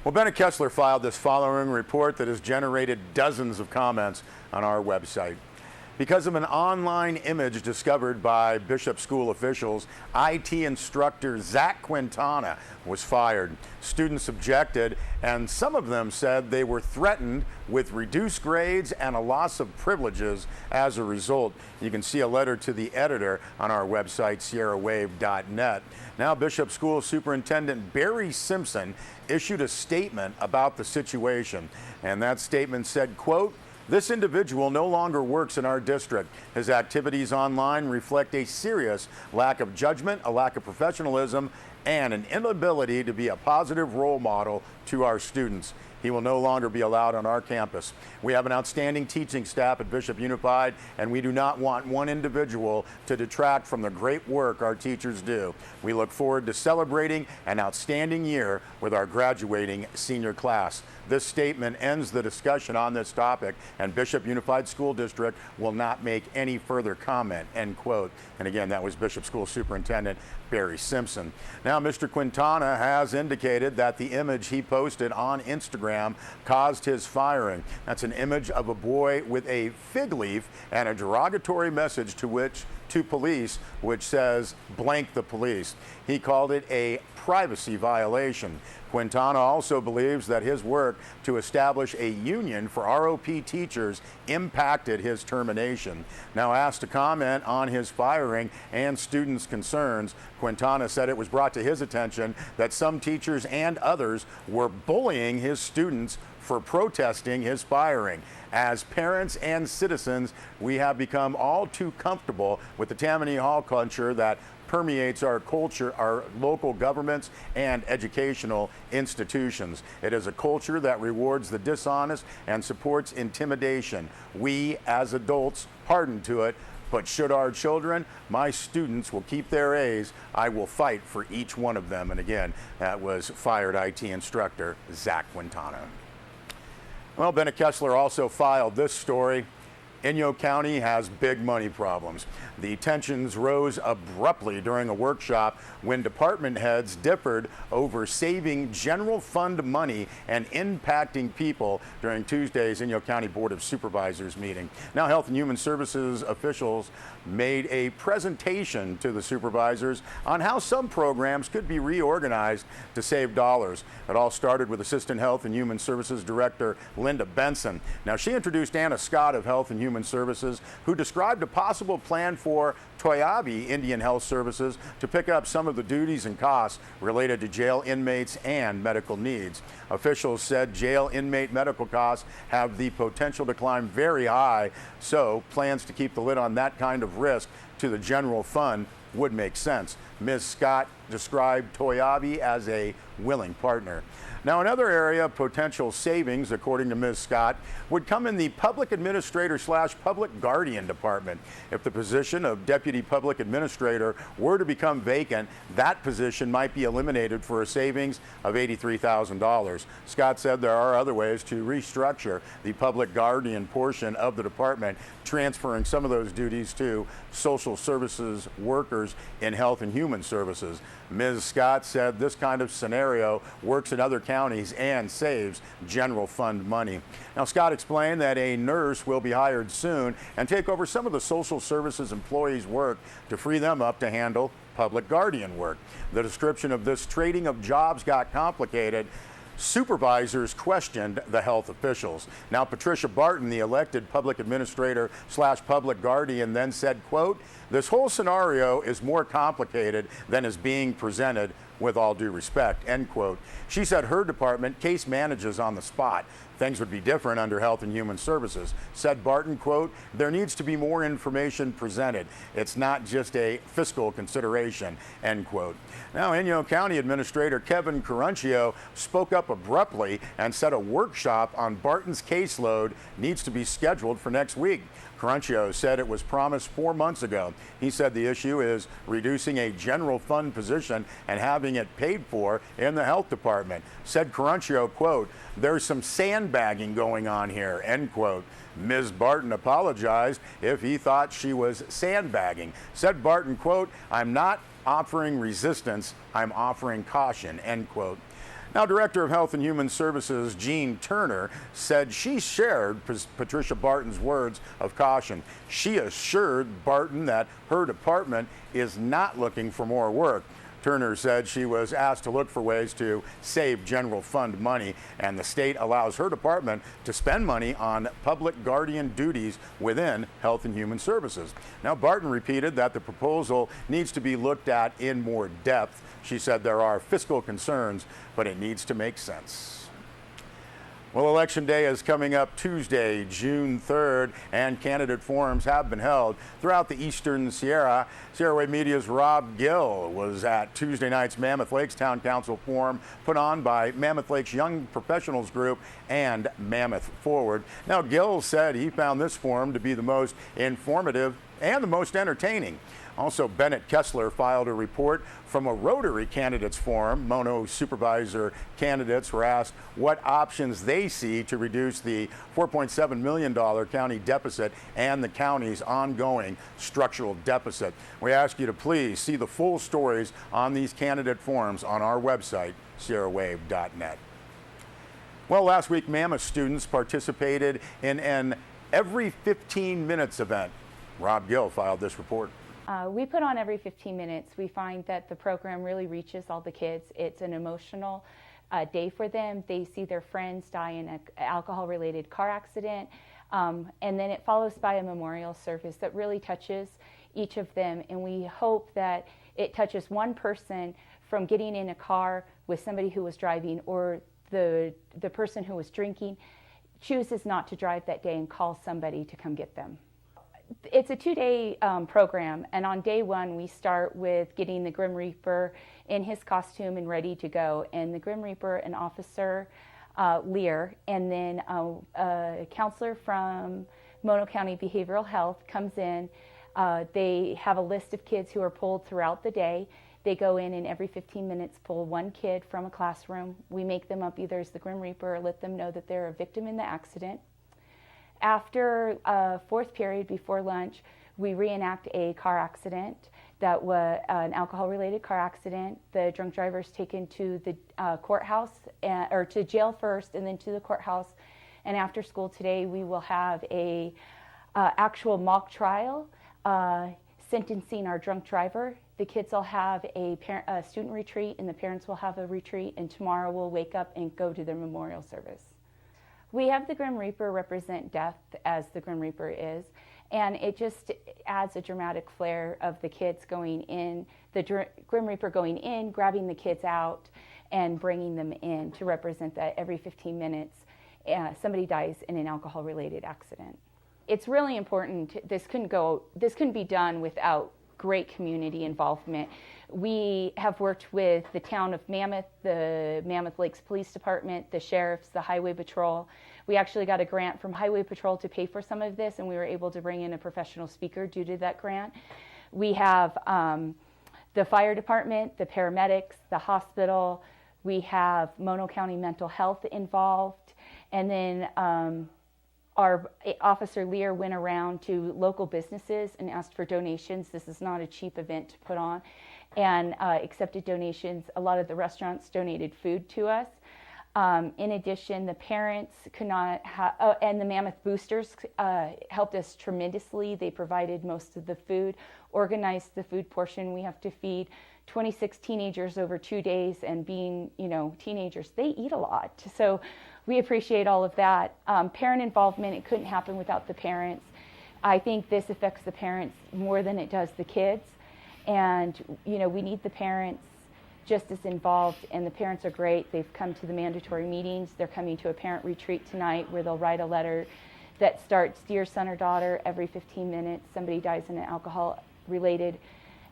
Well, Bennett Kessler filed this following report that has generated dozens of comments on our website. Because of an online image discovered by Bishop School officials, IT instructor Zach Quintana was fired. Students objected, and some of them said they were threatened with reduced grades and a loss of privileges as a result. You can see a letter to the editor on our website, sierrawave.net. Now, Bishop School Superintendent Barry Simpson issued a statement about the situation, and that statement said, quote, "This individual no longer works in our district. His activities online reflect a serious lack of judgment, a lack of professionalism, and an inability to be a positive role model to our students. He will no longer be allowed on our campus. We have an outstanding teaching staff at Bishop Unified, and we do not want one individual to detract from the great work our teachers do. We look forward to celebrating an outstanding year with our graduating senior class." This statement ends the discussion on this topic, and Bishop Unified School District will not make any further comment, end quote. And again, that was Bishop School Superintendent Barry Simpson. Now, Mr. Quintana has indicated that the image he posted on Instagram caused his firing. That's an image of a boy with a fig leaf and a derogatory message to police, which says blank the police. He called it a privacy violation. Quintana also believes that his work to establish a union for ROP teachers impacted his termination. Now, asked to comment on his firing and students' concerns, Quintana said it was brought to his attention that some teachers and others were bullying his students for protesting his firing. As parents and citizens, we have become all too comfortable with the Tammany Hall culture that permeates our culture, our local governments and educational institutions. It is a culture that rewards the dishonest and supports intimidation. We, as adults, harden to it. But should our children, my students, will keep their A's, I will fight for each one of them. And again, that was fired IT instructor Zach Quintana. Well, Bennett Kessler also filed this story. Inyo County has big money problems. The tensions rose abruptly during a workshop when department heads differed over saving general fund money and impacting people during Tuesday's Inyo County Board of Supervisors meeting. Now, Health and Human Services officials made a presentation to the supervisors on how some programs could be reorganized to save dollars. It all started with Assistant Health and Human Services Director Linda Benson. Now, she introduced Anna Scott of Health and Human Services, who described a possible plan for Toyabe Indian Health Services to pick up some of the duties and costs related to jail inmates and medical needs. Officials said jail inmate medical costs have the potential to climb very high, so plans to keep the lid on that kind of risk to the general fund would make sense. Ms. Scott described Toyabe as a willing partner. Now, another area of potential savings, according to Ms. Scott, would come in the public administrator / public guardian department. If the position of deputy public administrator were to become vacant, that position might be eliminated for a savings of $83,000. Scott said there are other ways to restructure the public guardian portion of the department, transferring some of those duties to social services workers in Health and Human Services. Ms. Scott said this kind of scenario works in other counties and saves general fund money. Now, Scott explained that a nurse will be hired soon and take over some of the social services employees' work to free them up to handle public guardian work. The description of this trading of jobs got complicated. Supervisors questioned the health officials. Now, Patricia Barton, the elected public administrator / public guardian, then said, quote, "This whole scenario is more complicated than is being presented, with all due respect," end quote. She said her department case manages on the spot. Things would be different under Health and Human Services. Said Barton, quote, "There needs to be more information presented. It's not just a fiscal consideration," end quote. Now, Inyo County Administrator Kevin Caruncio spoke up abruptly and said a workshop on Barton's caseload needs to be scheduled for next week. Caruncio said it was promised 4 months ago. He said the issue is reducing a general fund position and having it paid for in the health department. Said Caruncio, quote, "There's some sandbagging going on here," end quote. Ms. Barton apologized if he thought she was sandbagging. Said Barton, quote, "I'm not offering resistance, I'm offering caution," end quote. Now, Director of Health and Human Services Jean Turner said she shared Patricia Barton's words of caution. She assured Barton that her department is not looking for more work. Turner said she was asked to look for ways to save general fund money, and the state allows her department to spend money on public guardian duties within Health and Human Services. Now, Barton repeated that the proposal needs to be looked at in more depth. She said there are fiscal concerns, but it needs to make sense. Well, Election Day is coming up Tuesday, June 3rd, and candidate forums have been held throughout the Eastern Sierra. Sierra Wave Media's Rob Gill was at Tuesday night's Mammoth Lakes Town Council Forum put on by Mammoth Lakes Young Professionals Group and Mammoth Forward. Now, Gill said he found this forum to be the most informative and the most entertaining. Also, Bennett Kessler filed a report from a Rotary Candidates Forum. Inyo Supervisor candidates were asked what options they see to reduce the $4.7 million county deficit and the county's ongoing structural deficit. We ask you to please see the full stories on these candidate forums on our website, sierrawave.net. Well, last week, Mammoth students participated in an every 15 minutes event. Rob Gill filed this report. We put on every 15 minutes. We find that the program really reaches all the kids. It's an emotional day for them. They see their friends die in an alcohol-related car accident, and then it follows by a memorial service that really touches each of them, and we hope that it touches one person from getting in a car with somebody who was driving, or the person who was drinking chooses not to drive that day and calls somebody to come get them. It's a two-day program, and on day one we start with getting the Grim Reaper in his costume and ready to go. And the Grim Reaper and Officer Lear, and then a counselor from Mono County Behavioral Health comes in. They have a list of kids who are pulled throughout the day. They go in and every 15 minutes pull one kid from a classroom. We make them up either as the Grim Reaper or let them know that they're a victim in the accident. After fourth period before lunch, we reenact a car accident that was an alcohol-related car accident. The drunk driver is taken to the courthouse, or to jail first and then to the courthouse. And after school today, we will have a actual mock trial sentencing our drunk driver. The kids will have a student retreat, and the parents will have a retreat, and tomorrow we'll wake up and go to their memorial service. We have the Grim Reaper represent death as the Grim Reaper is, and it just adds a dramatic flair of the kids going in, the Grim Reaper going in, grabbing the kids out, and bringing them in to represent that every 15 minutes somebody dies in an alcohol-related accident. It's really important. This couldn't be done without great community involvement. We have worked with the town of Mammoth, the Mammoth Lakes Police Department, the sheriffs, the Highway Patrol. We actually got a grant from Highway Patrol to pay for some of this, and we were able to bring in a professional speaker due to that grant. We have the fire department, the paramedics, the hospital. We have Mono County Mental Health involved, and then our Officer Lear went around to local businesses and asked for donations. This is not a cheap event to put on, and accepted donations. A lot of the restaurants donated food to us. In addition, the parents could not have, and the Mammoth boosters helped us tremendously. They provided most of the food, organized the food portion. We have to feed 26 teenagers over 2 days, and being, teenagers, they eat a lot. So we appreciate all of that. Parent involvement, it couldn't happen without the parents. I think this affects the parents more than it does the kids. And, we need the parents just as involved, and the parents are great. They've come to the mandatory meetings. They're coming to a parent retreat tonight where they'll write a letter that starts, "Dear son or daughter, every 15 minutes somebody dies in an alcohol-related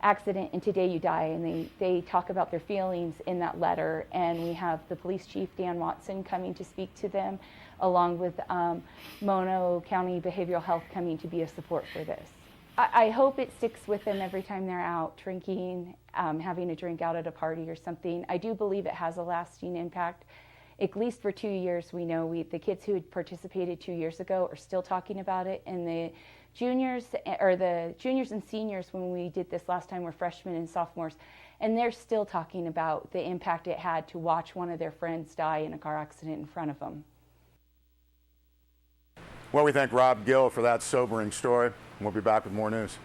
accident, and today you die." And they talk about their feelings in that letter. And we have the police chief, Dan Watson, coming to speak to them, along with Mono County Behavioral Health coming to be a support for this. I hope it sticks with them every time they're out drinking, having a drink out at a party or something. I do believe it has a lasting impact. At least for 2 years, we know the kids who had participated 2 years ago are still talking about it, and the juniors and seniors when we did this last time were freshmen and sophomores, and they're still talking about the impact it had to watch one of their friends die in a car accident in front of them. Well, we thank Rob Gill for that sobering story. We'll be back with more news.